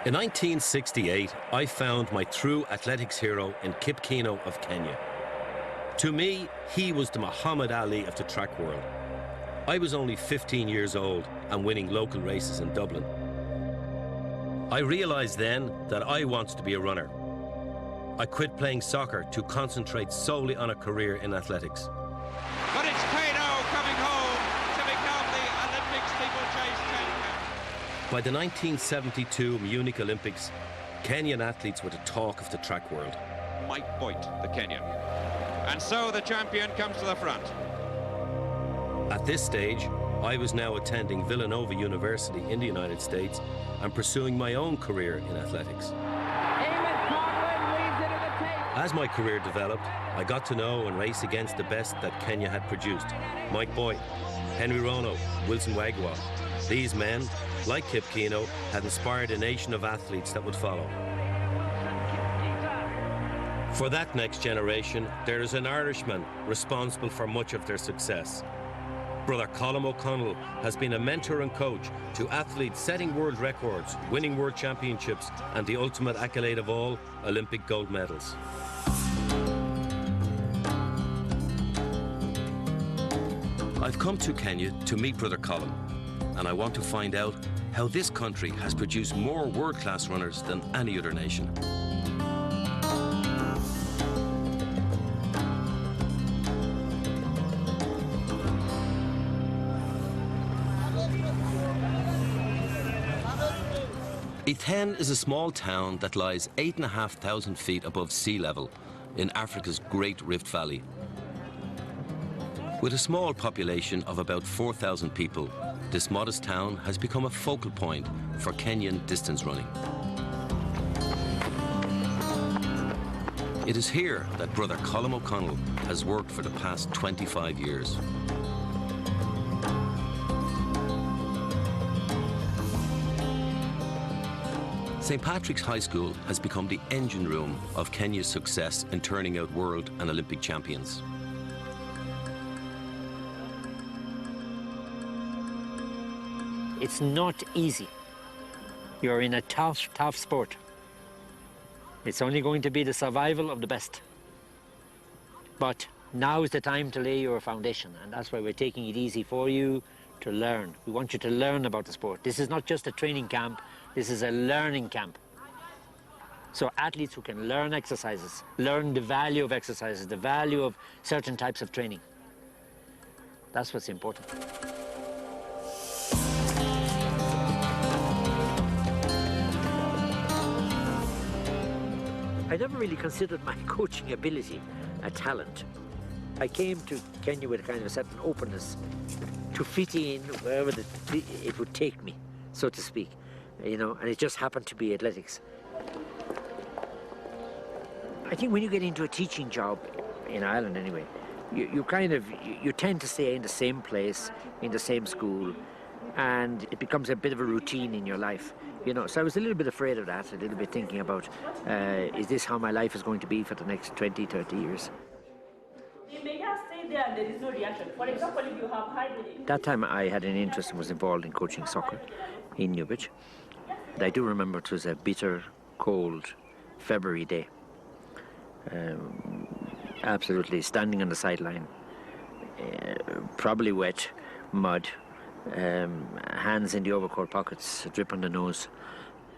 In 1968, I found my true athletics hero in Kip Keino of Kenya. To me, he was the Muhammad Ali of the track world. I was only 15 years old and winning local races in Dublin. I realised then that I wanted to be a runner. I quit playing soccer to concentrate solely on a career in athletics. But it's Keino coming home to become the Olympic steeplechase champion. By the 1972 Munich Olympics, Kenyan athletes were the talk of the track world. Mike Boyd, the Kenyan. And so the champion comes to the front. At this stage, I was now attending Villanova University in the United States and pursuing my own career in athletics. Eamonn Coughlan leads it in the tape. As my career developed, I got to know and race against the best that Kenya had produced. Mike Boyd, Henry Rono, Wilson Wagwa. These men, like Kip Keino, had inspired a nation of athletes that would follow. For that next generation, there is an Irishman responsible for much of their success. Brother Colm O'Connell has been a mentor and coach to athletes setting world records, winning world championships, and the ultimate accolade of all, Olympic gold medals. I've come to Kenya to meet Brother Colm, and I want to find out how this country has produced more world-class runners than any other nation. Iten is a small town that lies 8,500 feet above sea level in Africa's Great Rift Valley. With a small population of about 4,000 people, this modest town has become a focal point for Kenyan distance running. It is here that Brother Colm O'Connell has worked for the past 25 years. St. Patrick's High School has become the engine room of Kenya's success in turning out world and Olympic champions. It's not easy. You're in a tough sport. It's only going to be the survival of the best. But now is the time to lay your foundation, and that's why we're taking it easy for you to learn. We want you to learn about the sport. This is not just a training camp, this is a learning camp. So athletes who can learn exercises, learn the value of exercises, the value of certain types of training. That's what's important. I never really considered my coaching ability a talent. I came to Kenya with a kind of a certain openness to fit in wherever it would take me, so to speak, you know, and it just happened to be athletics. I think when you get into a teaching job, in Ireland anyway, you tend to stay in the same place, in the same school, and it becomes a bit of a routine in your life. You know, so I was a little bit afraid of that, a little bit thinking about, is this how my life is going to be for the next 20, 30 years? You may just stay there and there is no reaction. For example, if you have high... That time I had an interest and was involved in coaching soccer in Newbridge. And I do remember it was a bitter, cold February day. Absolutely standing on the sideline, probably wet, mud, hands in the overcoat pockets, a drip on the nose.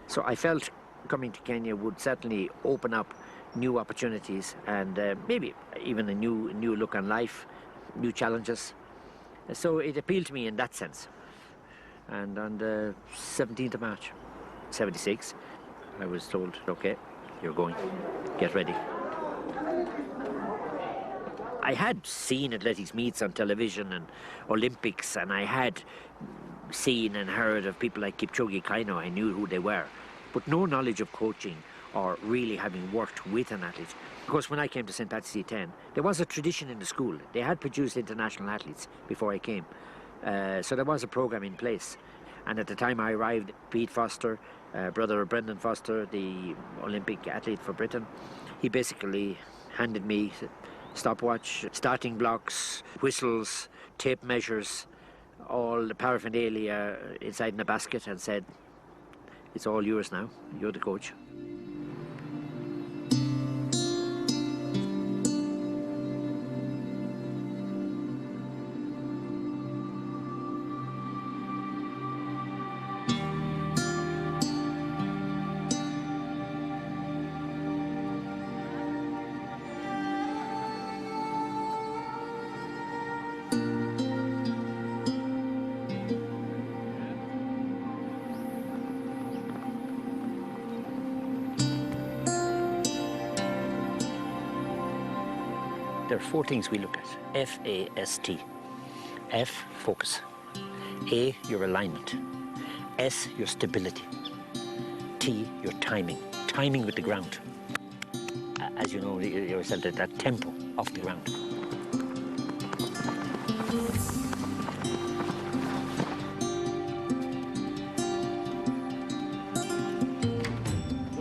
So I felt coming to Kenya would certainly open up new opportunities and maybe even a new look on life, new challenges. So it appealed to me in that sense. And on the 17th of March, 76, I was told, okay, you're going, get ready. I had seen athletics meets on television and Olympics, and I had seen and heard of people like Kip Keino. I knew who they were, but no knowledge of coaching or really having worked with an athlete. Because when I came to St. Patrick's E10, there was a tradition in the school. They had produced international athletes before I came. So there was a program in place. And at the time I arrived, Pete Foster, brother of Brendan Foster, the Olympic athlete for Britain, he basically handed me stopwatch, starting blocks, whistles, tape measures, all the paraphernalia inside in a basket, and said, It's all yours now. You're the coach. There are 4 things we look at. F-A-S-T. F, focus. A, your alignment. S, your stability. T, your timing. Timing with the ground. As you know yourself, that tempo of the ground.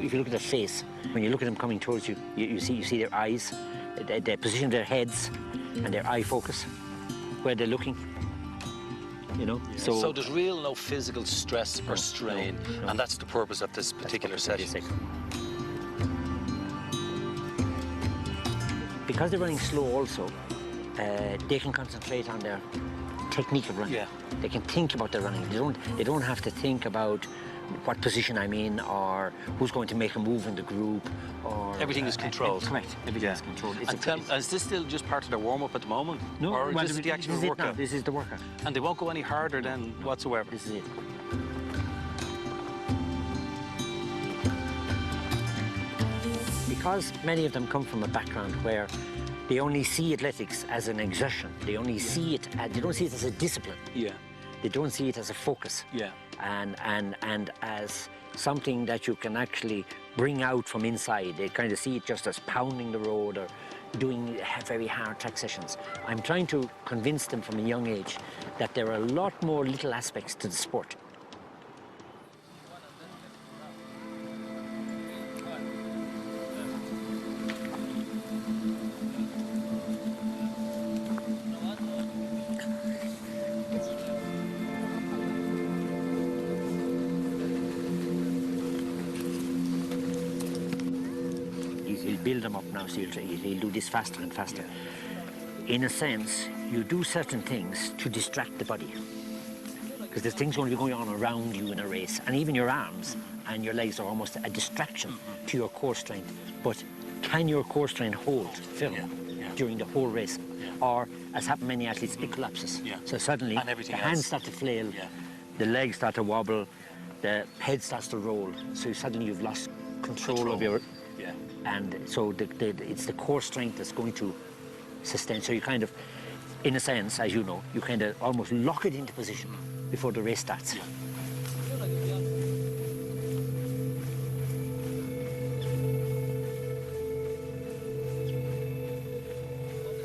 If you look at their face, when you look at them coming towards you, you see their eyes, the position of their heads and their eye focus, where they're looking, you know. Yeah. So there's no physical stress or strain, and that's the purpose of this particular session. Because they're running slow also, they can concentrate on their technique of running. Yeah. They can think about their running. They don't have to think about what position I'm in or who's going to make a move in the group or... Everything is controlled. Correct. Everything is controlled. Is this still just part of their warm-up at the moment? No, or this is the actual workout? This is the workout. And they won't go any harder than whatsoever? This is it. Because many of them come from a background where they only see athletics as an exertion. They only see it, they don't see it as a discipline. Yeah. They don't see it as a focus. Yeah. And as something that you can actually bring out from inside. They kind of see it just as pounding the road or doing very hard track sessions. I'm trying to convince them from a young age that there are a lot more little aspects to the sport. Build them up now, so he'll do this faster and faster. In a sense, you do certain things to distract the body. Because there's things going to be going on around you in a race, and even your arms and your legs are almost a distraction to your core strength. But can your core strength hold firm during the whole race? Or, as happened to many athletes, it collapses. So suddenly, the hands start to flail, the legs start to wobble, the head starts to roll, so suddenly you've lost control. of your... And so it's the core strength that's going to sustain. So you kind of, in a sense, as you know, you kind of almost lock it into position before the race starts.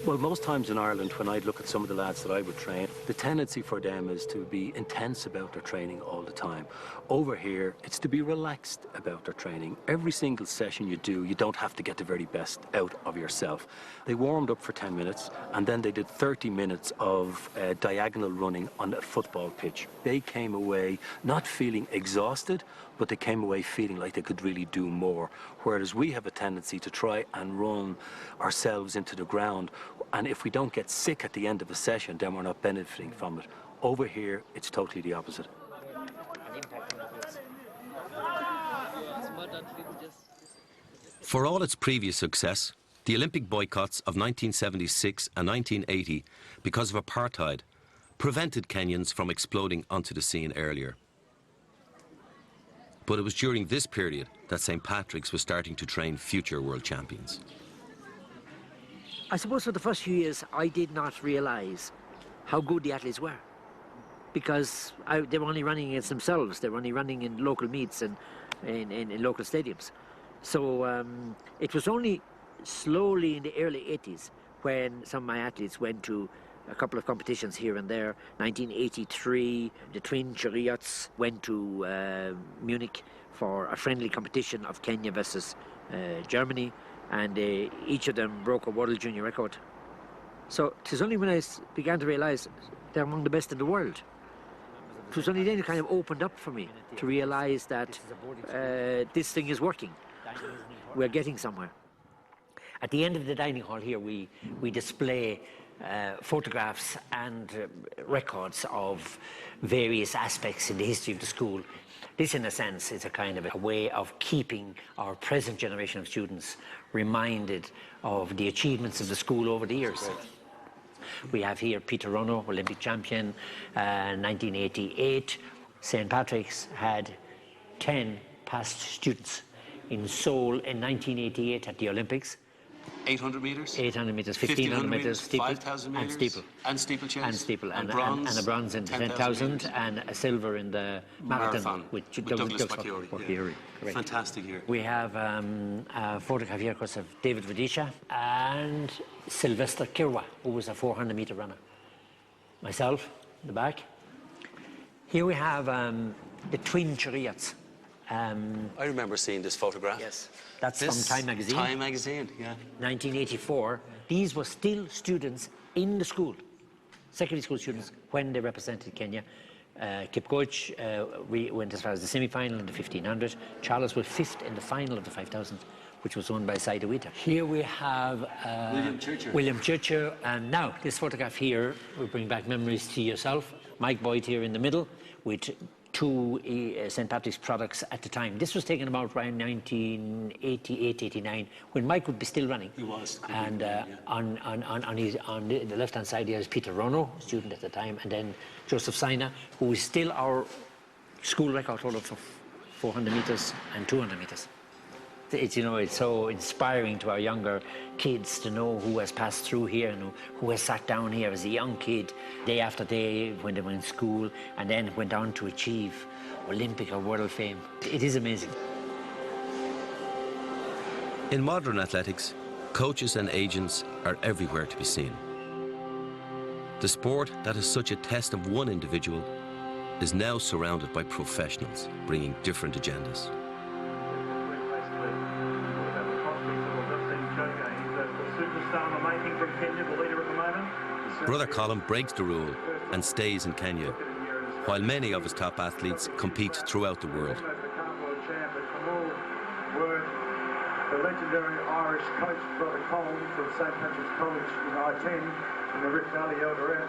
Well, most times in Ireland, when I'd look at some of the lads that I would train, the tendency for them is to be intense about their training all the time. Over here, it's to be relaxed about their training. Every single session you do, you don't have to get the very best out of yourself. They warmed up for 10 minutes, and then they did 30 minutes of diagonal running on a football pitch. They came away not feeling exhausted, but they came away feeling like they could really do more. Whereas we have a tendency to try and run ourselves into the ground, and if we don't get sick at the end of a session, then we're not benefiting from it. Over here, it's totally the opposite. For all its previous success, the Olympic boycotts of 1976 and 1980, because of apartheid, prevented Kenyans from exploding onto the scene earlier. But it was during this period that St. Patrick's was starting to train future world champions. I suppose for the first few years, I did not realise how good the athletes were, because they were only running against themselves. They were only running in local meets and in local stadiums. So it was only slowly in the early 80s when some of my athletes went to a couple of competitions here and there. 1983, the twin chariots went to Munich for a friendly competition of Kenya versus Germany, and each of them broke a world junior record. So it was only when I began to realise they're among the best in the world It was only then it kind of opened up for me to realise that this thing is working. We're getting somewhere. At the end of the dining hall here, we display photographs and records of various aspects in the history of the school. This, in a sense, is a kind of a way of keeping our present generation of students reminded of the achievements of the school over the years. We have here Peter Rono, Olympic champion, 1988. St. Patrick's had 10 past students in Seoul in 1988 at the Olympics. 800 metres? 800 metres, 1,500 metres, steeple, 5,000 metres, and steeple. And steeplechase? And steeple, and bronze, and a bronze in 10,000, and a silver in the marathon with Douglas McCurry. Correct. Fantastic here. We have a photograph here, of course, of David Rudisha and Sylvester Kirwa, who was a 400-metre runner. Myself, in the back. Here we have the twin chariots. I remember seeing this photograph. Yes. That's from Time magazine. Time magazine, yeah. 1984. These were still students in the school, secondary school students, when they represented Kenya. Kip Keino went as far as the semi-final in the 1,500. Charles was 5th in the final of the 5,000, which was won by Saida Wita. Here we have William Churcher. And now, this photograph here will bring back memories to yourself. Mike Boyd here in the middle with 2 St. Patrick's products at the time. This was taken about around 1988, 89, when Mike would be still running. He was. And on the left-hand side here is Peter Rono, student at the time, and then Joseph Saina, who is still our school record holder for 400 metres and 200 metres. It's, you know, it's so inspiring to our younger kids to know who has passed through here and who has sat down here as a young kid day after day when they were in school and then went on to achieve Olympic or world fame. It is amazing. In modern athletics, coaches and agents are everywhere to be seen. The sport that is such a test of one individual is now surrounded by professionals bringing different agendas. Brother Colm breaks the rule and stays in Kenya, while many of his top athletes compete throughout the world. The legendary Irish coach, Brother Colm from St. Patrick's College in I-10 in the Rift Valley, Eldoret.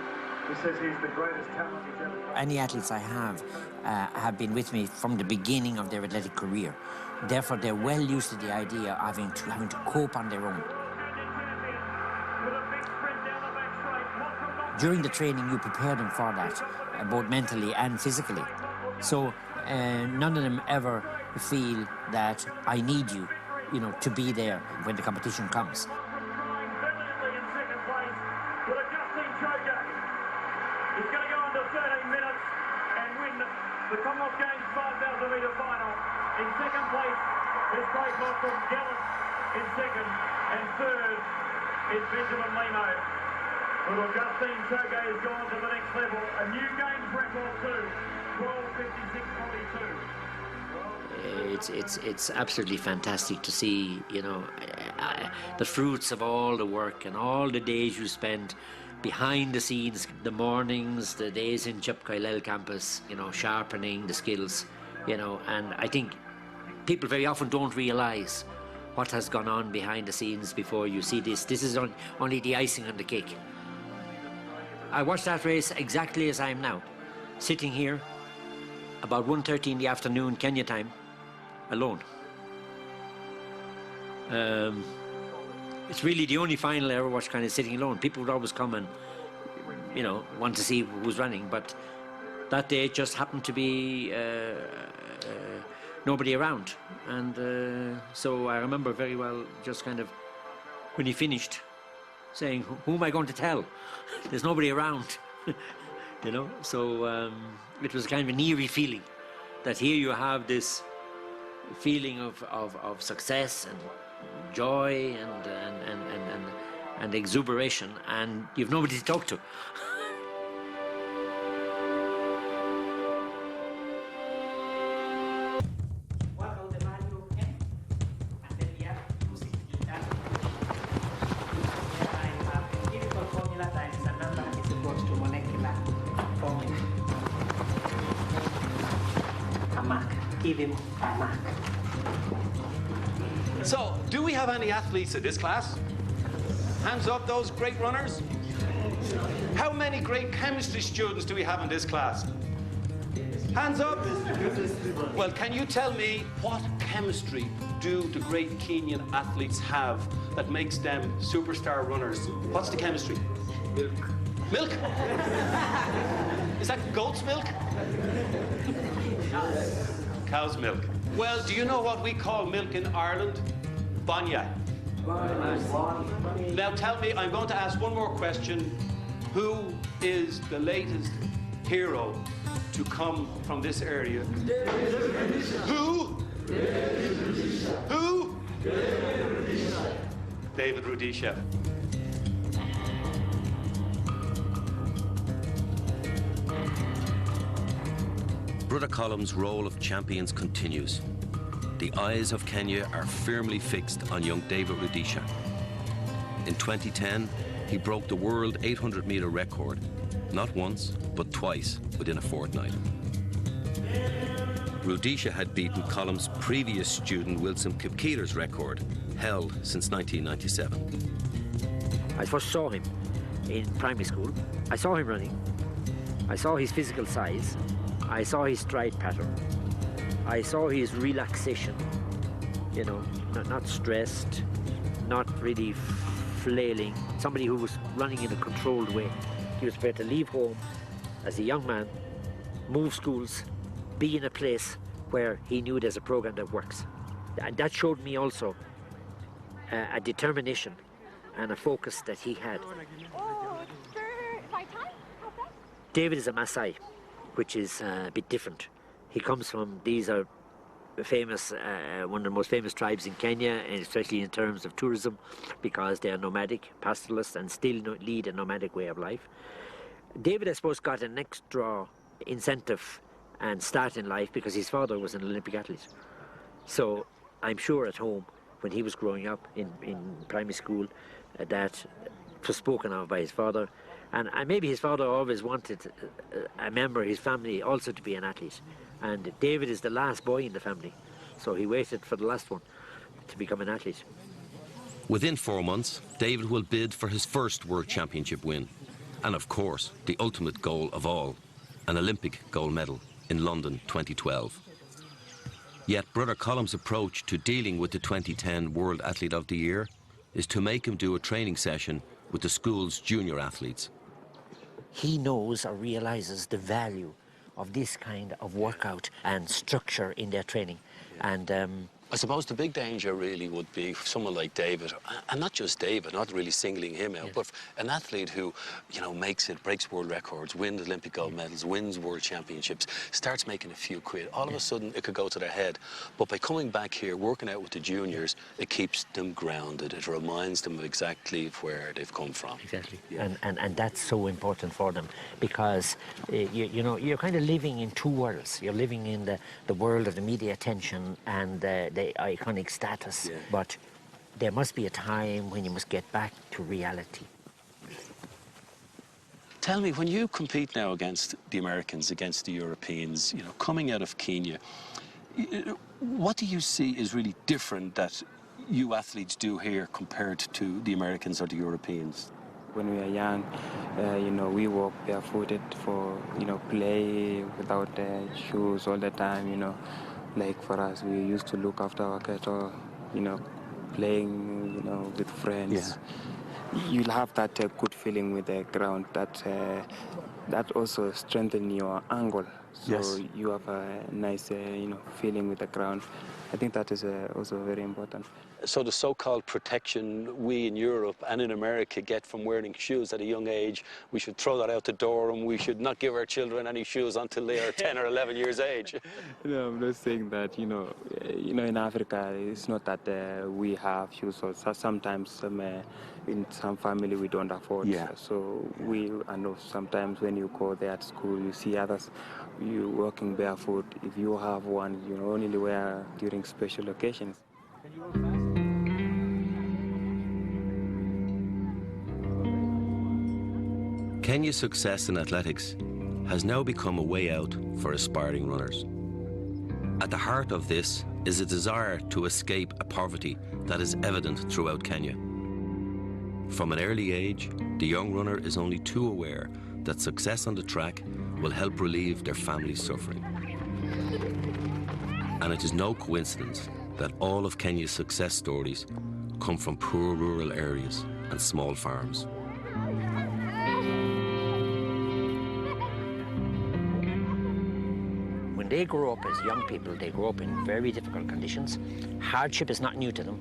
He says he's the greatest talent he's ever played. Any athletes I have been with me from the beginning of their athletic career. Therefore, they're well used to the idea of having to cope on their own. During the training, you prepare them for that, both mentally and physically. So none of them ever feel that I need you, you know, to be there when the competition comes. He's going to go under 13 minutes and win the Commonwealth Games 5,000 metre final. In second place is Craig from Gallant in second, and third is Benjamin Limo. But Augustine Choge has gone to the next level. A new games record too, 12:56.42. It's absolutely fantastic to see, you know, the fruits of all the work and all the days you spend behind the scenes, the mornings, the days in Chip Keino campus, you know, sharpening the skills, you know, and I think people very often don't realise what has gone on behind the scenes before you see this. This is only the icing on the cake. I watched that race exactly as I am now, sitting here about 1:30 in the afternoon, Kenya time, alone. It's really the only final I ever watched kind of sitting alone. People would always come and, you know, want to see who was running, but that day it just happened to be nobody around. And so I remember very well just kind of, when he finished, saying, who am I going to tell? There's nobody around, you know? So it was kind of an eerie feeling that here you have this feeling of success and joy and exuberation, and you've nobody to talk to. give him a mark. So, do we have any athletes in this class? Hands up, those great runners. How many great chemistry students do we have in this class? Hands up. Well, can you tell me what chemistry do the great Kenyan athletes have that makes them superstar runners? What's the chemistry? Milk. Milk? Is that goat's milk? Cow's milk. Well, do you know what we call milk in Ireland? Banya. Now tell me, I'm going to ask one more question. Who is the latest hero to come from this area? Who? Who? David Rudisha. Brother Colm's role of champions continues. The eyes of Kenya are firmly fixed on young David Rudisha. In 2010, he broke the world 800-metre record, not once, but twice within a fortnight. Rudisha had beaten Colm's previous student Wilson Kip Keino's record, held since 1997. I first saw him in primary school. I saw him running. I saw his physical size. I saw his stride pattern. I saw his relaxation, you know, not stressed, not really flailing. Somebody who was running in a controlled way. He was prepared to leave home as a young man, move schools, be in a place where he knew there's a program that works. And that showed me also a determination and a focus that he had. David is a Maasai, which is a bit different. He comes from, these are famous, one of the most famous tribes in Kenya, and especially in terms of tourism, because they are nomadic, pastoralists, and still lead a nomadic way of life. David, I suppose, got an extra incentive and start in life because his father was an Olympic athlete. So I'm sure at home, when he was growing up in primary school, that was spoken of by his father. And maybe his father always wanted a member of his family also to be an athlete. And David is the last boy in the family, so he waited for the last one to become an athlete. Within 4 months, David will bid for his first World Championship win. And of course, the ultimate goal of all, an Olympic gold medal in London 2012. Yet Brother Colm's approach to dealing with the 2010 World Athlete of the Year is to make him do a training session with the school's junior athletes. He knows or realizes the value of this kind of workout and structure in their training. And I suppose the big danger really would be for someone like David, and not just David, not really singling him out, but an athlete who, you know, makes it, breaks world records, wins Olympic gold medals, wins world championships, starts making a few quid. All of a sudden, it could go to their head. But by coming back here, working out with the juniors, it keeps them grounded. It reminds them of exactly where they've come from. Exactly. Yeah. And that's so important for them because, you know, you're kind of living in two worlds. You're living in the world of the media attention and the iconic status, but there must be a time when you must get back to reality. Tell me, when you compete now against the Americans, against the Europeans, you know, coming out of Kenya, what do you see is really different that you athletes do here compared to the Americans or the Europeans? When we are young, you know, we walk barefooted for, you know, play without shoes all the time, you know. Like for us, we used to look after our cattle, you know, playing, you know, with friends. Yeah. You'll have that good feeling with the ground that also strengthens your angle. So you have a nice, you know, feeling with the ground. I think that is also very important. So the so-called protection we in Europe and in America get from wearing shoes at a young age, we should throw that out the door and we should not give our children any shoes until they are 10 or 11 years age. No, I'm not saying that, you know, in Africa, it's not that we have shoes. So sometimes in some family we don't afford. Yeah. So I know sometimes when you go there at school, you see others, you walking barefoot. If you have one, you only wear during special occasions. Kenya's success in athletics has now become a way out for aspiring runners. At the heart of this is a desire to escape a poverty that is evident throughout Kenya. From an early age, the young runner is only too aware that success on the track will help relieve their family's suffering. And it is no coincidence that all of Kenya's success stories come from poor rural areas and small farms. When they grow up as young people, they grow up in very difficult conditions. Hardship is not new to them.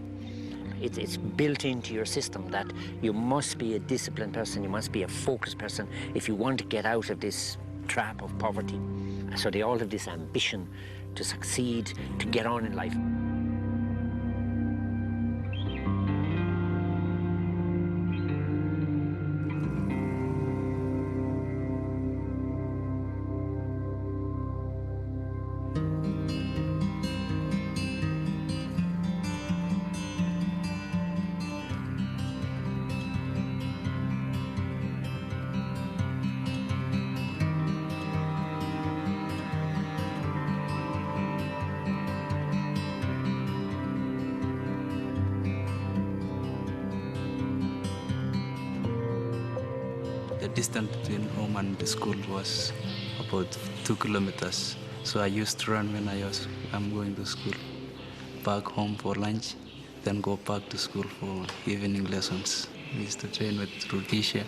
It's built into your system that you must be a disciplined person, you must be a focused person if you want to get out of this trap of poverty. So they all have this ambition to succeed, to get on in life. The distance between home and the school was about 2 kilometers. So I used to run when I'm going to school. Back home for lunch, then go back to school for evening lessons. We used to train with Rudisha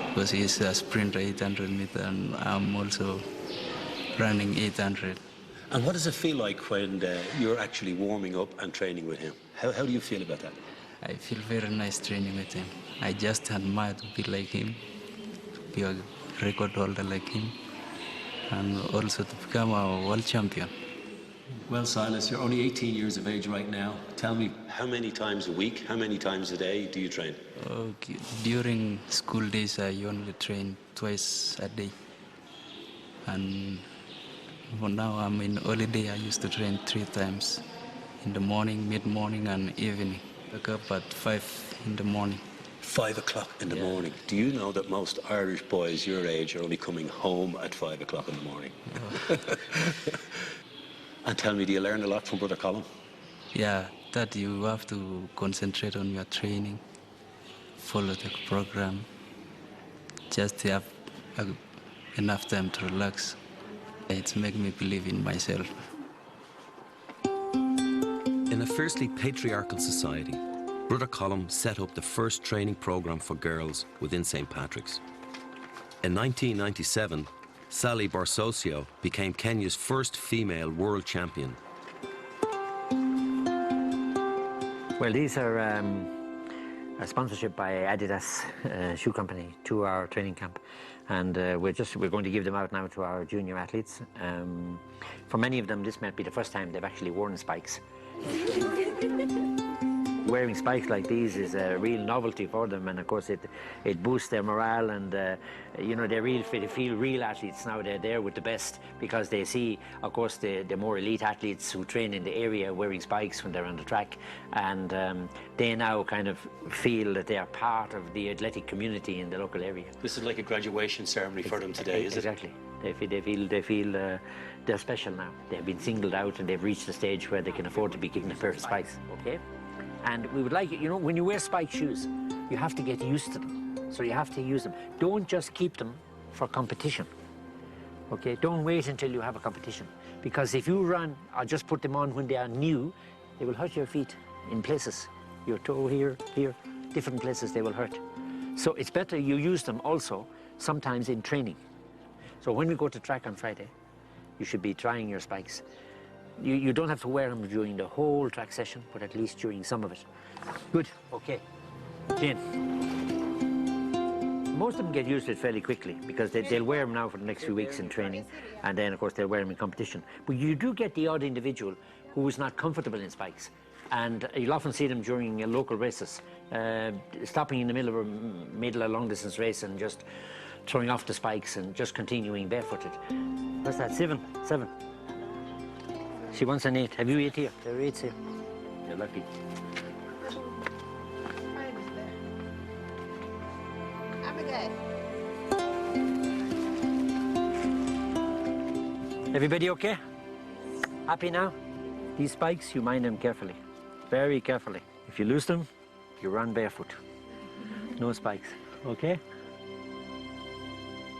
because he's a sprinter 800 meter and I'm also running 800. And what does it feel like when you're actually warming up and training with him? How do you feel about that? I feel very nice training with him. I just admire to be like him, to be a record holder like him, and also to become a world champion. Well, Silas, you're only 18 years of age right now. Tell me, how many times a week, how many times a day do you train? Okay. During school days, I only train twice a day. And for now I'm in holiday, I used to train 3 times, in the morning, mid-morning, and evening. Wake up at 5 in the morning. 5 o'clock in the morning. Do you know that most Irish boys your age are only coming home at 5 o'clock in the morning? Oh. And tell me, do you learn a lot from Brother Colm? Yeah, that you have to concentrate on your training, follow the program, just have enough time to relax. It's made me believe in myself. In a fiercely patriarchal society, Brother Colm set up the first training program for girls within St. Patrick's. In 1997, Sally Borsosio became Kenya's first female world champion. Well, these are a sponsorship by Adidas shoe company to our training camp, and we're going to give them out now to our junior athletes. For many of them, this might be the first time they've actually worn spikes. Wearing spikes like these is a real novelty for them, and of course it boosts their morale, and you know, they feel real athletes now. They're there with the best because they see, of course, the more elite athletes who train in the area wearing spikes when they're on the track, and they now kind of feel that they are part of the athletic community in the local area. This is like a graduation ceremony for them today, is it? Exactly. They feel they're special now. They've been singled out and they've reached the stage where they can afford to be given a pair of spikes. Okay. And we would like, you know, when you wear spike shoes, you have to get used to them. So you have to use them. Don't just keep them for competition. Okay, don't wait until you have a competition. Because if you run or just put them on when they are new, they will hurt your feet in places. Your toe here, different places they will hurt. So it's better you use them also sometimes in training. So when we go to track on Friday, you should be trying your spikes. You don't have to wear them during the whole track session, but at least during some of it. Good, okay. Jane. Most of them get used to it fairly quickly because they'll wear them now for the next few weeks in training, and then of course they'll wear them in competition. But you do get the odd individual who is not comfortable in spikes, and you'll often see them during local races, stopping in the middle of a long distance race and just throwing off the spikes and just continuing barefooted. What's that, 7? She wants an 8. Have you 8 here? There are 8s here. You're lucky. Everybody okay? Happy now? These spikes, you mind them carefully. Very carefully. If you lose them, you run barefoot. No spikes, okay?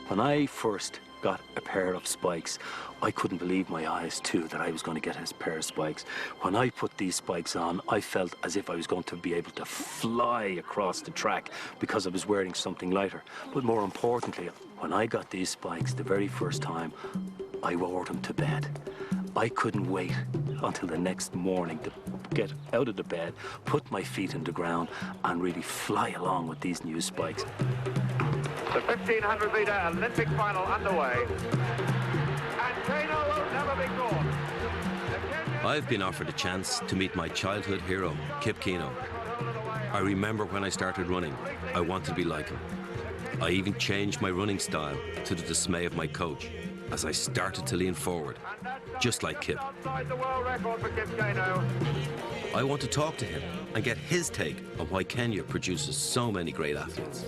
When I first got a pair of spikes, I couldn't believe my eyes too that I was going to get a pair of spikes. When I put these spikes on, I felt as if I was going to be able to fly across the track because I was wearing something lighter. But more importantly, when I got these spikes the very first time, I wore them to bed. I couldn't wait until the next morning to get out of the bed, put my feet in the ground, and really fly along with these new spikes. The 1500-meter Olympic final underway. And Keino will never be caught. I've been offered a chance to meet my childhood hero, Kip Keino. I remember when I started running, I wanted to be like him. I even changed my running style to the dismay of my coach as I started to lean forward, just like Kip. The world record for Kip Keino. I want to talk to him and get his take on why Kenya produces so many great athletes.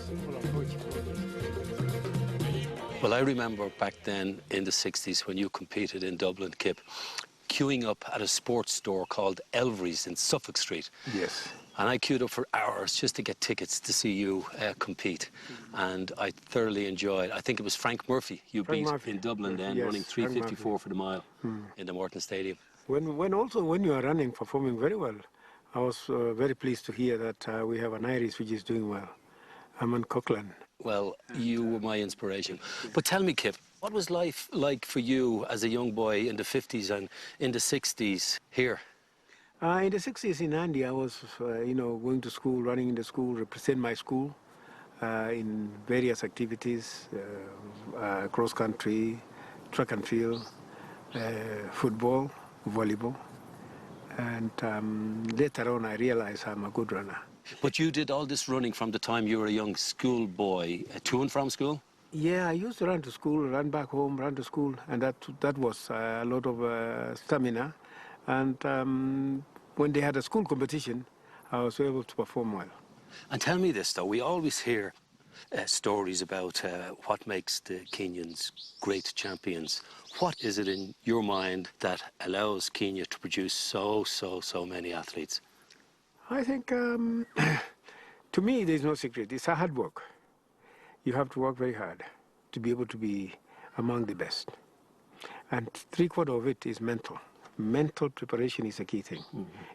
Well, I remember back then in the 60s when you competed in Dublin, Kip, queuing up at a sports store called Elvery's in Suffolk Street. Yes. And I queued up for hours just to get tickets to see you compete. And I thoroughly enjoyed. I think it was Frank Murphy you beat in Dublin then, yes, running 3:54 for the mile in the Morton Stadium. When you are running, performing very well, I was very pleased to hear that we have an Irish which is doing well, Eamonn Coughlan. Well, you were my inspiration. But tell me, Kip, what was life like for you as a young boy in the 50s and in the 60s here? In the 60s in Andy, I was, going to school, running in the school, represent my school in various activities, cross country, track and field, football, volleyball. And later on, I realized I'm a good runner. But you did all this running from the time you were a young schoolboy, to and from school? Yeah, I used to run to school, run back home, run to school, and that was a lot of stamina. And when they had a school competition, I was able to perform well. And tell me this, though. We always hear stories about what makes the Kenyans great champions. What is it in your mind that allows Kenya to produce so many athletes? I think, to me, there's no secret. It's a hard work. You have to work very hard to be able to be among the best. And 3/4 of it is mental. Mental preparation is a key thing.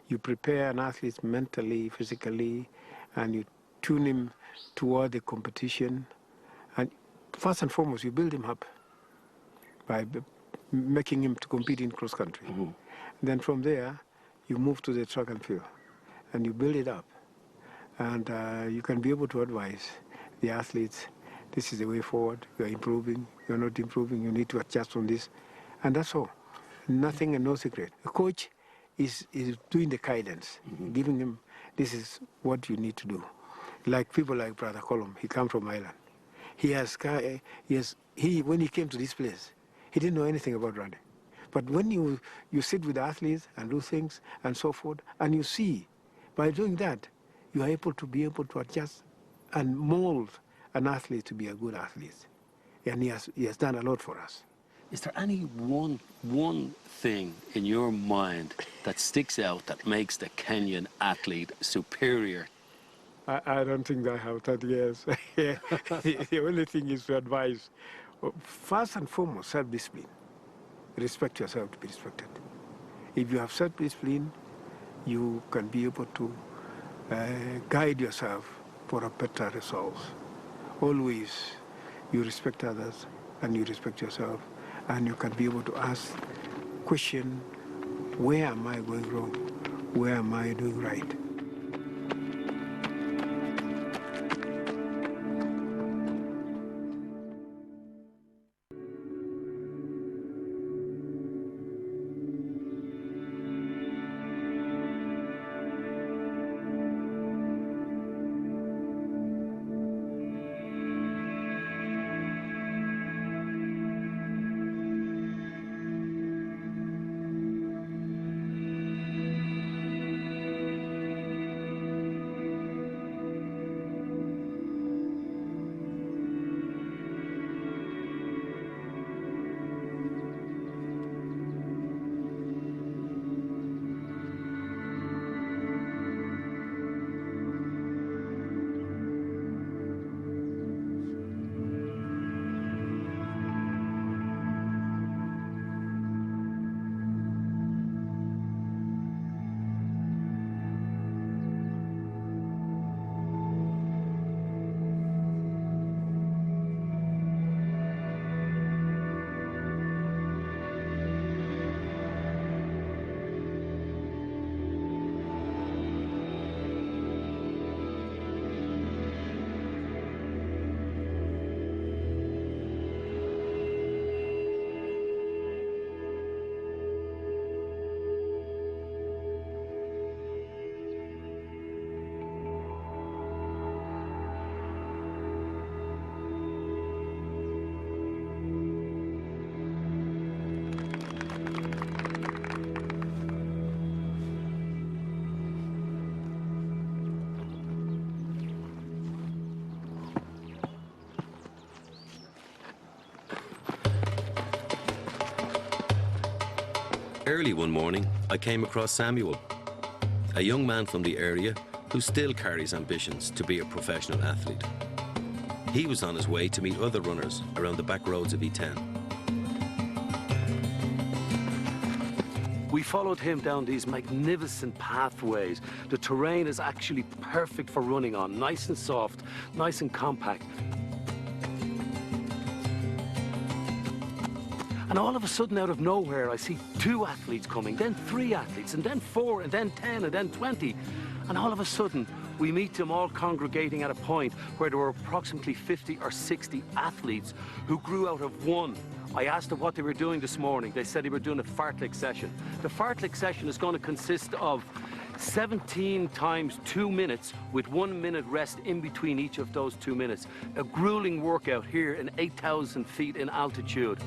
You prepare an athlete mentally, physically, and you tune him toward the competition. And first and foremost, you build him up by making him to compete in cross country. Then from there, you move to the track and field, and you build it up. And you can be able to advise the athletes, this is the way forward, you're improving, you're not improving, you need to adjust on this. And that's all. Nothing and no secret. The coach is doing the guidance, giving him, this is what you need to do. Like people like Brother Colm, he comes from Ireland. When he came to this place, he didn't know anything about running. But when you sit with athletes and do things and so forth, and you see, by doing that, you are able to adjust and mold an athlete to be a good athlete. And he has done a lot for us. Is there any one thing in your mind that sticks out that makes the Kenyan athlete superior? I don't think I have that, yes. The only thing is to advise, first and foremost, self-discipline. Respect yourself to be respected. If you have self-discipline, you can be able to guide yourself for a better results. Always, you respect others and you respect yourself, and you can be able to ask question, where am I going wrong? Where am I doing right? Early one morning, I came across Samuel, a young man from the area who still carries ambitions to be a professional athlete. He was on his way to meet other runners around the back roads of E10. We followed him down these magnificent pathways. The terrain is actually perfect for running on, nice and soft, nice and compact. And all of a sudden, out of nowhere, I see 2 athletes coming, then 3 athletes, and then 4, and then 10, and then 20. And all of a sudden, we meet them all congregating at a point where there were approximately 50 or 60 athletes who grew out of one. I asked them what they were doing this morning. They said they were doing a fartlek session. The fartlek session is going to consist of 17 times 2 minutes with 1 minute rest in between each of those 2 minutes. A grueling workout here in 8,000 feet in altitude.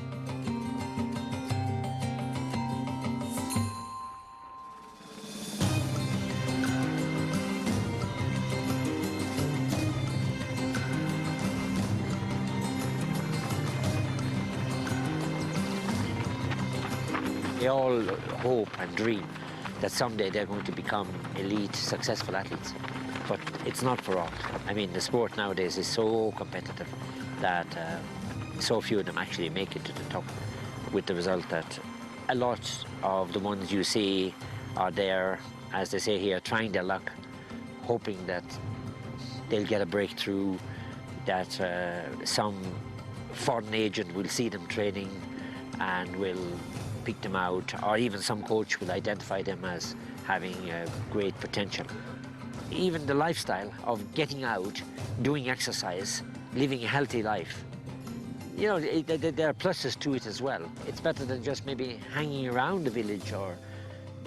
They all hope and dream that someday they're going to become elite, successful athletes. But it's not for all. I mean, the sport nowadays is so competitive that so few of them actually make it to the top, with the result that a lot of the ones you see are there, as they say here, trying their luck, hoping that they'll get a breakthrough, that some foreign agent will see them training and will pick them out, or even some coach will identify them as having great potential. Even the lifestyle of getting out, doing exercise, living a healthy life, you know, there are pluses to it as well. It's better than just maybe hanging around a village or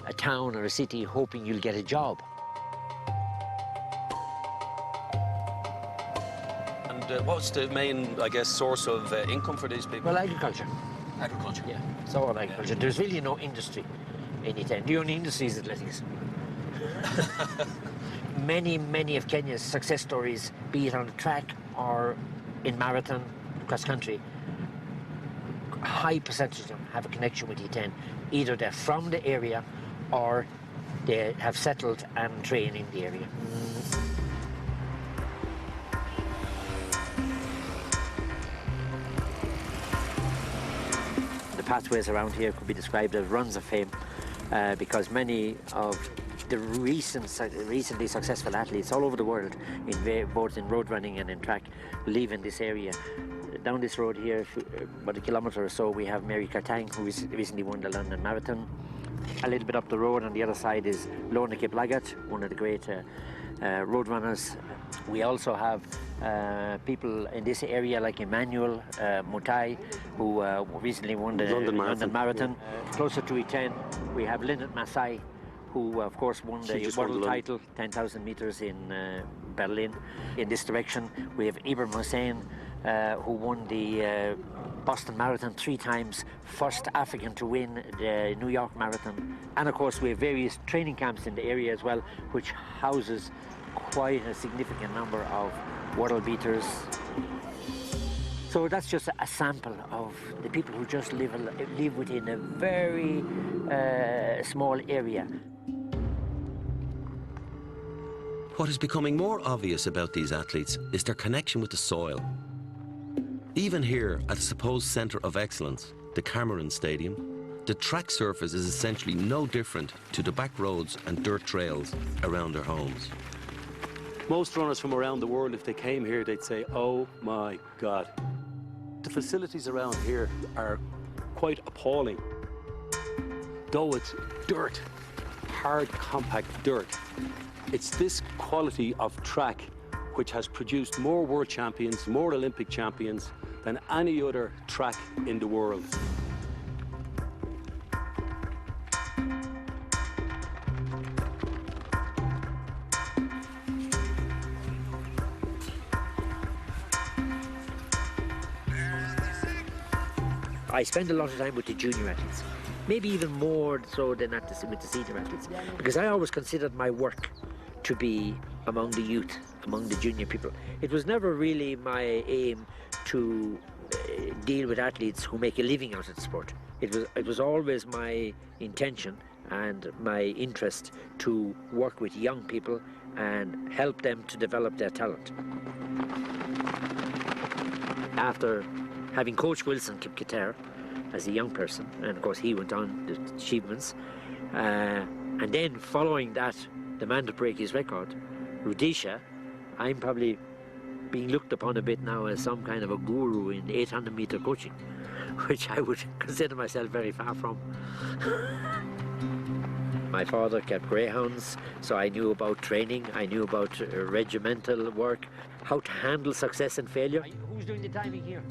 a town or a city hoping you'll get a job. And what's the main, I guess, source of income for these people? Well, agriculture. Agriculture? Yeah, it's all agriculture. There's really no industry in E10. The only industry is athletics. Many of Kenya's success stories, be it on the track or in marathon, cross country, a high percentage of them have a connection with E10. Either they're from the area or they have settled and train in the area. Pathways around here could be described as runs of fame because many of the recently successful athletes all over the world, both in road running and in track, live in this area. Down this road here, about a kilometre or so, we have Mary Cartang, who recently won the London Marathon. A little bit up the road on the other side is Lorna Kip Lagat, one of the great road runners. We also have people in this area like Emmanuel Mutai, who recently won the London Marathon. Yeah. Closer to E10, we have Lynette Masai, who of course won the world title, 10,000 meters in Berlin. In this direction, we have Ibrahim Hussein, who won the Boston Marathon 3 times, first African to win the New York Marathon. And of course, we have various training camps in the area as well, which houses quite a significant number of world beaters. So that's just a sample of the people who just live within a very small area. What is becoming more obvious about these athletes is their connection with the soil. Even here at the supposed centre of excellence, the Cameron Stadium, the track surface is essentially no different to the back roads and dirt trails around their homes. Most runners from around the world, if they came here, they'd say, oh my God. The facilities around here are quite appalling. Though it's dirt, hard, compact dirt, it's this quality of track which has produced more world champions, more Olympic champions than any other track in the world. I spend a lot of time with the junior athletes, maybe even more so than with the senior athletes, because I always considered my work to be among the youth, among the junior people. It was never really my aim to deal with athletes who make a living out of the sport. It was always my intention and my interest to work with young people and help them to develop their talent. After having coached Wilson Kip Keino as a young person, and of course he went on to achievements, and then following that, the man to break his record, Rudisha, I'm probably being looked upon a bit now as some kind of a guru in 800 metre coaching, which I would consider myself very far from. My father kept greyhounds, so I knew about training, I knew about regimental work, how to handle success and failure. Who's doing the timing here?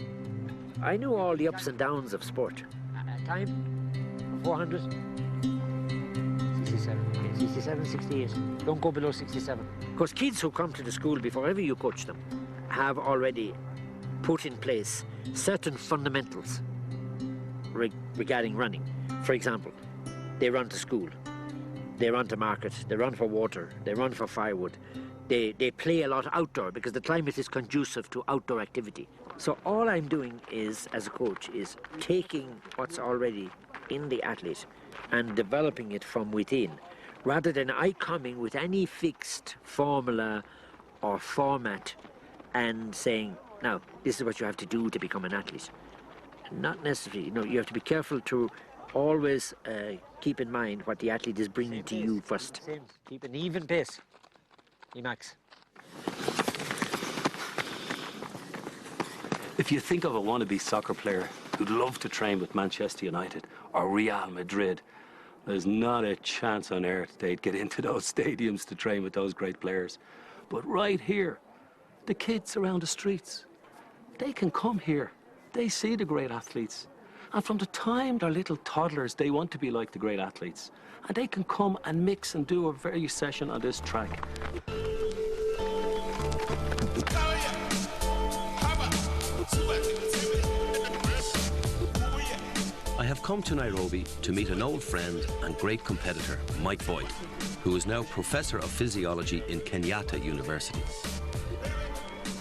I knew all the ups and downs of sport. Time? 400? 67. Okay, 67, 68. Don't go below 67. Because kids who come to the school before ever you coach them have already put in place certain fundamentals regarding running. For example, they run to school, they run to market, they run for water, they run for firewood. They play a lot outdoor because the climate is conducive to outdoor activity. So all I'm doing is, as a coach, is taking what's already in the athlete and developing it from within, rather than I coming with any fixed formula or format and saying, now, this is what you have to do to become an athlete. Not necessarily, you have to be careful to always keep in mind what the athlete is bringing to you first. Same. Keep an even pace. Max. If you think of a wannabe soccer player who'd love to train with Manchester United or Real Madrid, there's not a chance on earth they'd get into those stadiums to train with those great players. But right here, the kids around the streets, they can come here. They see the great athletes. And from the time they're little toddlers, they want to be like the great athletes. And they can come and mix and do a very session on this track. I have come to Nairobi to meet an old friend and great competitor, Mike Voigt, who is now Professor of Physiology in Kenyatta University.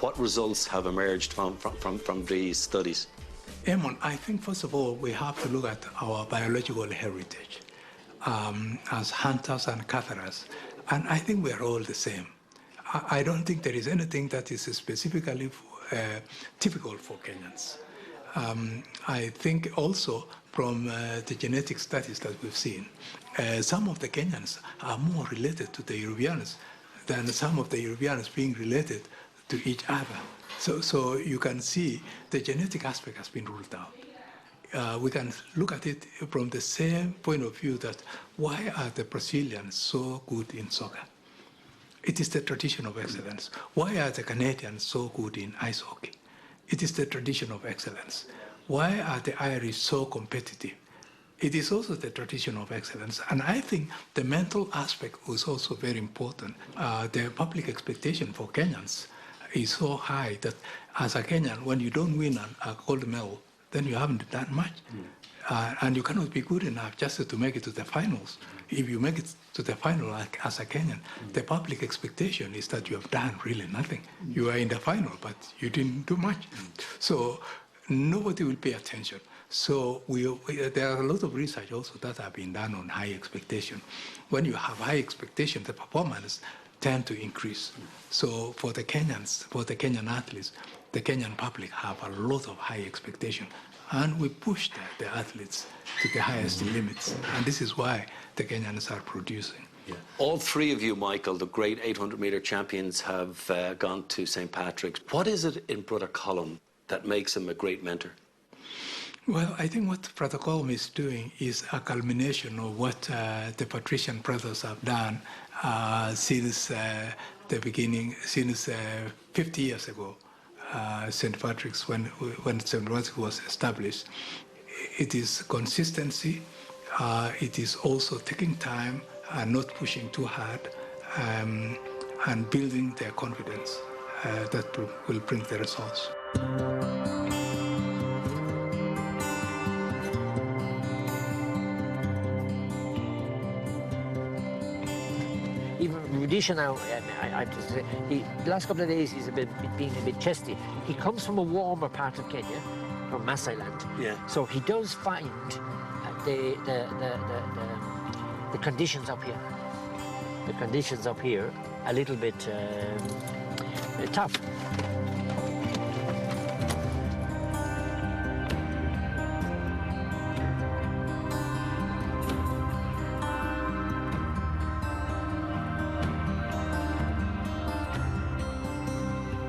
What results have emerged from these studies? Eamonn, I think first of all we have to look at our biological heritage as hunters and gatherers, and I think we are all the same. I don't think there is anything that is specifically typical for Kenyans. I think also from the genetic studies that we've seen, some of the Kenyans are more related to the Europeans than some of the Europeans being related to each other. So you can see the genetic aspect has been ruled out. We can look at it from the same point of view that why are the Brazilians so good in soccer? It is the tradition of excellence. Why are the Canadians so good in ice hockey? It is the tradition of excellence. Why are the Irish so competitive? It is also the tradition of excellence. And I think the mental aspect was also very important. The public expectation for Kenyans is so high that as a Kenyan, when you don't win a gold medal, then you haven't done much. And you cannot be good enough just to make it to the finals. If you make it to the final as a Kenyan, the public expectation is that you have done really nothing. You are in the final, but you didn't do much. So nobody will pay attention. So there are a lot of research also that have been done on high expectation. When you have high expectation, the performance tend to increase. So for the Kenyans, for the Kenyan athletes, the Kenyan public have a lot of high expectation. And we push the athletes to the highest limits. And this is why the Kenyans are producing. Yeah. All three of you, Michael, the great 800-metre champions, have gone to St. Patrick's. What is it in Brother Colm that makes him a great mentor? Well, I think what Brother Colm is doing is a culmination of what the Patrician brothers have done since the beginning, since 50 years ago. St. Patrick's, when St. Patrick's was established. It is consistency, it is also taking time and not pushing too hard, and building their confidence that will bring the results. Even Rudisha now, I have to say, the last couple of days he's being a bit chesty. He comes from a warmer part of Kenya, from Masai land. Yeah. So he does find the conditions up here. The conditions up here a little bit tough.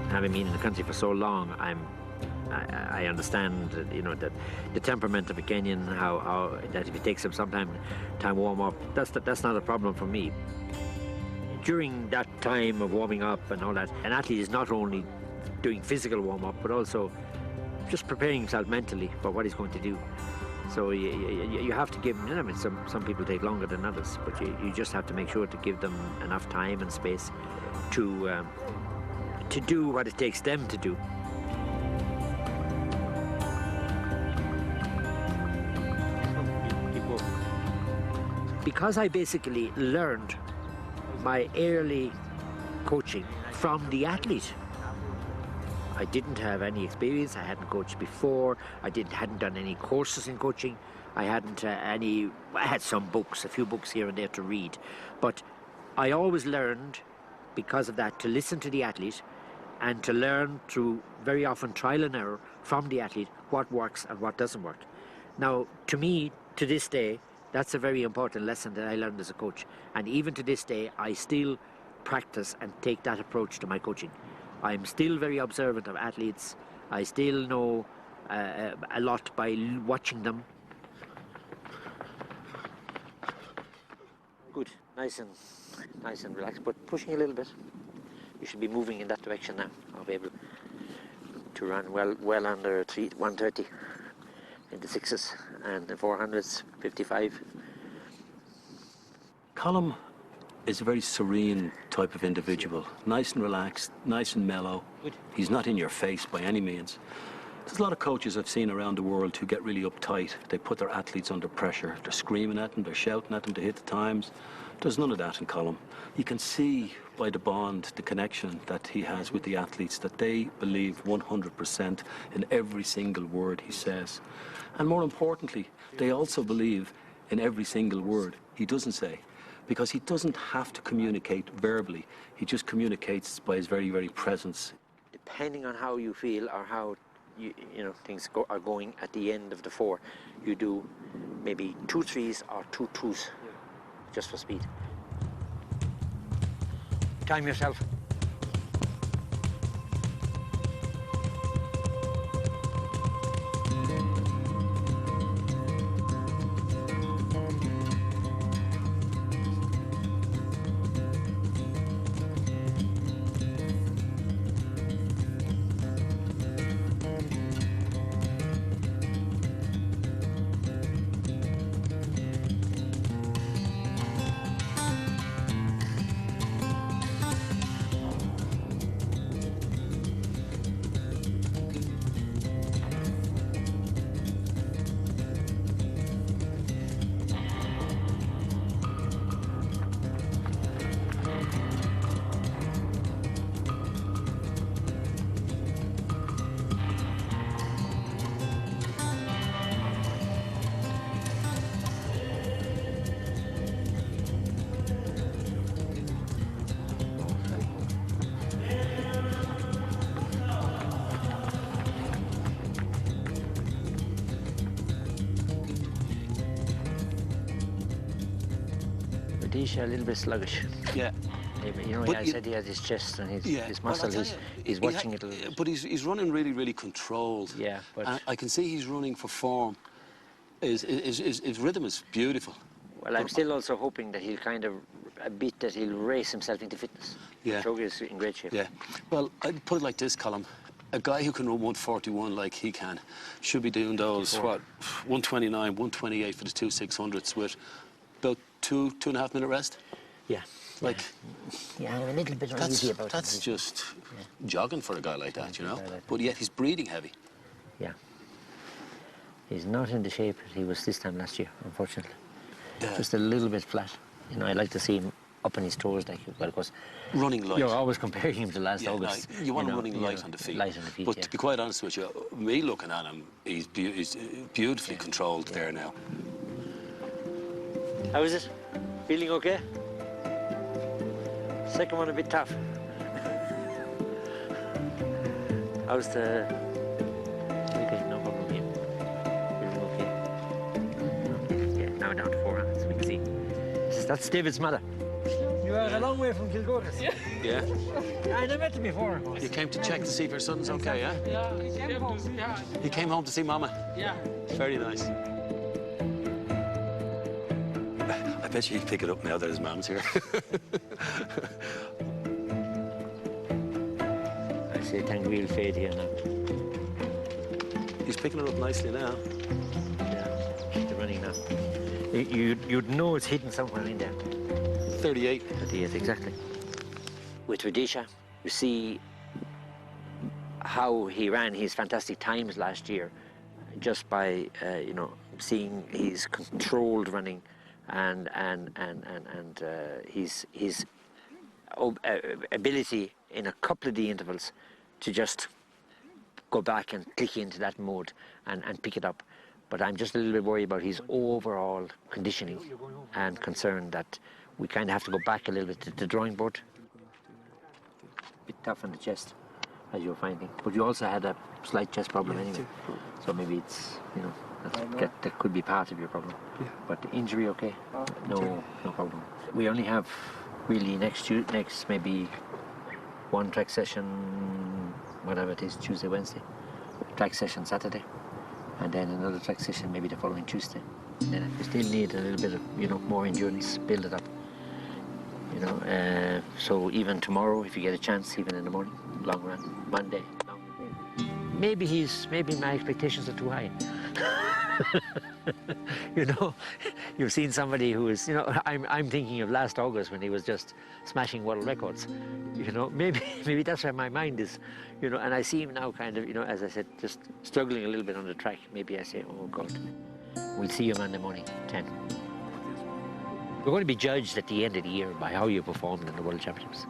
Having been in the country for so long, I understand, you know, that the temperament of a Kenyan, how that if it takes him some time warm up, that's not a problem for me. During that time of warming up and all that, an athlete is not only doing physical warm up, but also just preparing himself mentally for what he's going to do. So you have to give him, I mean, some people take longer than others, but you just have to make sure to give them enough time and space to do what it takes them to do. Because I basically learned my early coaching from the athlete. I didn't have any experience, I hadn't coached before, I hadn't done any courses in coaching, I had some books, a few books here and there to read, but I always learned, because of that, to listen to the athlete and to learn through very often trial and error from the athlete what works and what doesn't work. Now, to me, to this day, that's a very important lesson that I learned as a coach. And even to this day, I still practice and take that approach to my coaching. I'm still very observant of athletes. I still know a lot by watching them. Good, nice and relaxed, but pushing a little bit. You should be moving in that direction now. I'll be able to run well under 130 in the 6s and the 400s, 55. Colm is a very serene type of individual, nice and relaxed, nice and mellow. Good. He's not in your face by any means. There's a lot of coaches I've seen around the world who get really uptight. They put their athletes under pressure. They're screaming at them, they're shouting at them to hit the times. There's none of that in Colm. You can see by the bond, the connection that he has with the athletes, that they believe 100% in every single word he says. And more importantly, they also believe in every single word he doesn't say, because he doesn't have to communicate verbally. He just communicates by his very, very presence. Depending on how you feel or how things are going at the end of the 4, you do maybe 2 3s or 2 2s, just for speed. Time yourself. Rudisha a little bit sluggish. Yeah. You know, I said he has his chest and his muscle. He's watching it a little bit. But he's running really, really controlled. Yeah, but and I can see he's running for form. His rhythm is beautiful. Well, I'm still also hoping that he'll he'll race himself into fitness. Yeah. Kipchoge is in great shape. Yeah. Well, I'd put it like this, Colm. A guy who can run 141 like he can should be doing those, 129, 128 for the 2 600s with about 2.5 minute rest? Yeah. Like, yeah, I'm a little bit uneasy about that's it. just jogging for a guy like that, you know? But yet he's breathing heavy. Yeah. He's not in the shape that he was this time last year, unfortunately. Yeah. Just a little bit flat. You know, I'd like to see him up on his toes, like, well, of course. Running light. You're always comparing him to last Yeah, August. no, you want him running light on the feet. Light on the feet, but to be quite honest with you, me looking at him, he's beautifully controlled there now. How is it? Feeling okay? Second one a bit tough. How's the... Okay, no problem here. Feeling okay? Okay, yeah, now down to 4 rounds, we can see. That's David's mother. You are a long way from Kilgores. Yeah? I never met him before. You came to check to see if your son's okay, yeah? Yeah, he came home to see her. He came home to see Mama? Yeah. Very nice. I bet you he'd pick it up now that his mom's here. I see a tangle fade here now. He's picking it up nicely now. Yeah, they're running now. You'd know it's hidden somewhere in there. 38. 38, exactly. With Rudisha, you see how he ran his fantastic times last year just by, you know, seeing his controlled running and his ability in a couple of the intervals to just go back and click into that mode and pick it up. But I'm just a little bit worried about his overall conditioning and concerned that we kind of have to go back a little bit to the drawing board. A bit tough on the chest, as you're finding. But you also had a slight chest problem anyway. So maybe it's, you know, that could be part of your problem. But the injury, okay? No problem. We only have really next maybe one track session, whatever it is, Tuesday, Wednesday. Track session Saturday. And then another track session maybe the following Tuesday. And then we still need a little bit of, you know, more endurance, build it up. You know, so even tomorrow, if you get a chance, even in the morning, long run, Monday, long run. Maybe my expectations are too high. You know, you've seen somebody who is, you know, I'm thinking of last August when he was just smashing world records. You know, maybe that's where my mind is, you know, and I see him now kind of, you know, as I said, just struggling a little bit on the track. Maybe I say, oh God, we'll see you Monday morning, 10. We're going to be judged at the end of the year by how you performed in the World Championships.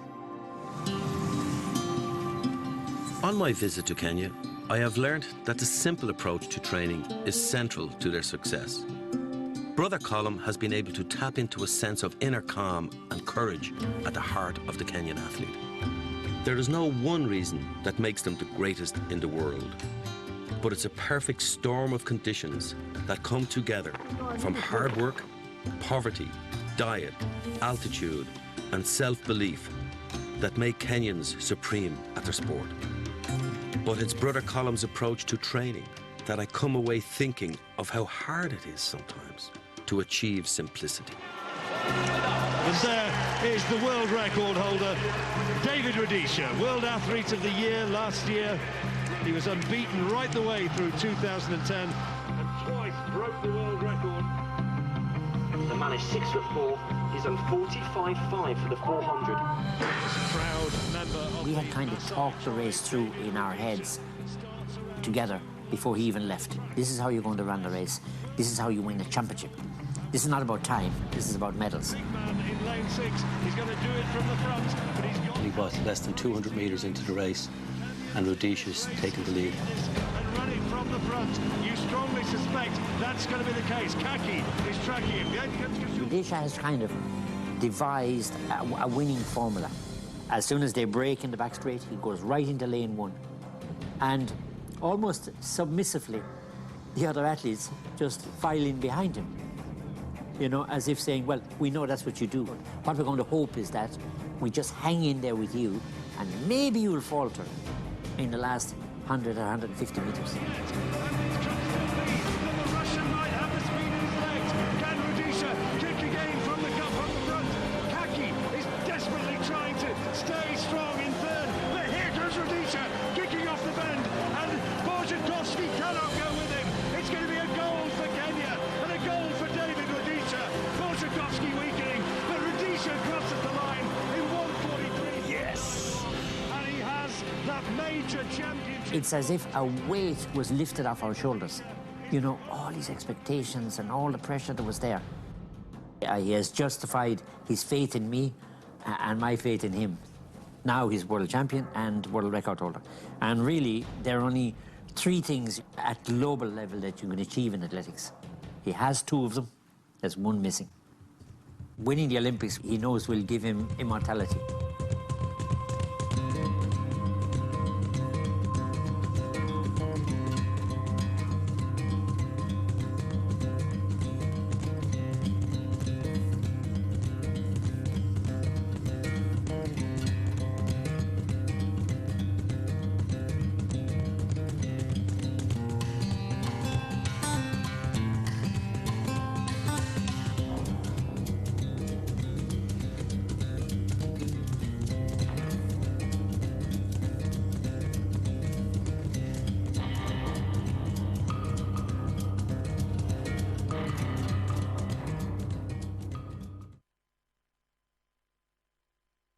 On my visit to Kenya, I have learned that the simple approach to training is central to their success. Brother Colm has been able to tap into a sense of inner calm and courage at the heart of the Kenyan athlete. There is no one reason that makes them the greatest in the world, but it's a perfect storm of conditions that come together from hard work, poverty, diet, altitude, and self-belief that make Kenyans supreme at their sport. But it's Brother Colm's approach to training that I come away thinking of how hard it is sometimes to achieve simplicity. And there is the world record holder, David Rudisha, World Athlete of the Year last year. He was unbeaten right the way through 2010 and twice broke the world record. The man is 6'4". He's done 45.5 for the 400. Proud member of we had kind of talked the race through in our heads together before he even left. This is how you're going to run the race. This is how you win a championship. This is not about time. This is about medals. In lane 6, he's going to do it from the front, but he's got... He was less than 200 metres into the race, and Rudisha's taken the lead. And running from the front, you strongly suspect that's going to be the case. Kaki is tracking him. Rudisha has kind of devised a winning formula. As soon as they break in the back straight, he goes right into lane 1. And almost submissively, the other athletes just file in behind him. You know, as if saying, well, we know that's what you do. What we're going to hope is that we just hang in there with you, and maybe you'll falter in the last 100 or 150 metres. It's as if a weight was lifted off our shoulders. You know, all these expectations and all the pressure that was there. He has justified his faith in me and my faith in him. Now he's world champion and world record holder. And really, there are only 3 things at global level that you can achieve in athletics. He has 2 of them. There's 1 missing. Winning the Olympics, he knows, will give him immortality.